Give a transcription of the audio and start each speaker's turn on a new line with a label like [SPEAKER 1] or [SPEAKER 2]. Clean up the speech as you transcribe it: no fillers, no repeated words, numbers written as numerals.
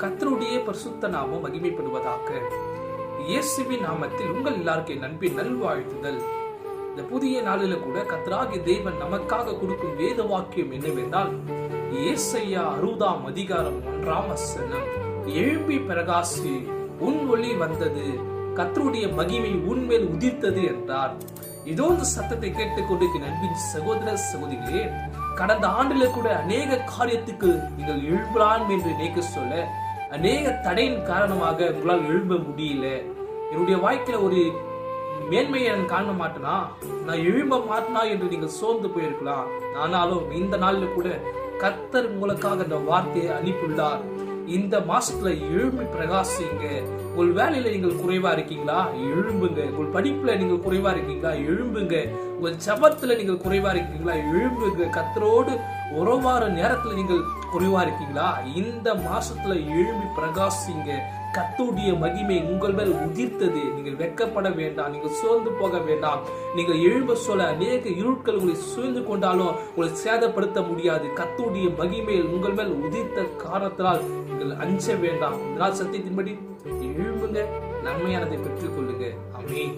[SPEAKER 1] கர்த்தருடைய பரிசுத்த நாமம் மகிமைப்படுவதாக. இயேசுவின் நாமத்தில் உங்கள் எல்லாருக்கும் என் அன்பின் நல்வாழ்த்துதல். இந்த புதிய நாளில கூட கர்த்தராகிய தேவன் நமக்காக கொடுக்கும் வேத வாக்கியம் என்னவென்றால், ஏசாயா 60ஆம் அதிகாரம் 1ஆம் வசனம், எழும்பி பிரகாசி, உன் ஒளி வந்தது, கர்த்தருடைய மகிமை உன்மேல் உதிர்த்தது என்றார். இதோ இந்த சத்தத்தை கேட்டுக்கொண்டு அன்பின் சகோதர சகோதரிகளே, கடந்த ஆண்டுல கூட அநேக காரியத்துக்கு நீங்கள் எழும்பலாம் என்று நினைக்க சொல்ல, அநேக தடையின் காரணமாக உங்களால் எழும்ப முடியல. என்னுடைய வாழ்க்கையில ஒரு மேன்மையை நான் காண மாட்டேனா, நான் எழும்ப மாட்டேனா என்று நீங்கள் சோர்ந்து போயிருக்கலாம். ஆனாலும் இந்த நாள்ல கூட கர்த்தர் உங்களுக்காக அந்த வார்த்தையை அனுப்பியுள்ளார். இந்த மாசத்துல எழும்பி பிரகாசிங்க. உங்கள் வேலையில நீங்கள் குறைவா இருக்கீங்களா? எழும்புங்க. உங்கள் படிப்புல நீங்கள் குறைவா இருக்கீங்களா? எழும்புங்க. உங்கள் ஜபத்துல நீங்கள் குறைவா இருக்கீங்களா? எழும்புங்க. கர்த்தரோடு உறவார நேரத்துல நீங்கள் குறைவா இருக்கீங்களா? இந்த மாசத்துல எழும்பி பிரகாசிங்க. கர்த்தருடைய மகிமை உங்கள் மேல் உதிர்த்தது. நீங்கள் வெட்கப்பட வேண்டாம், நீங்கள் சோர்ந்து போக வேண்டாம். நீங்கள் எழும்ப சொல்ல அநேக இருட்கள் உங்களை சூழ்ந்து கொண்டாலும் உங்களை சேதப்படுத்த முடியாது. கர்த்தருடைய மகிமை உங்கள் மேல் உதிர்த்த காரணத்தினால் நீங்கள் அஞ்ச வேண்டாம். இதனால் சத்தியத்தின்படி எழும்புங்க, நன்மையானதை பெற்றுக் கொள்ளுங்க. ஆமென்.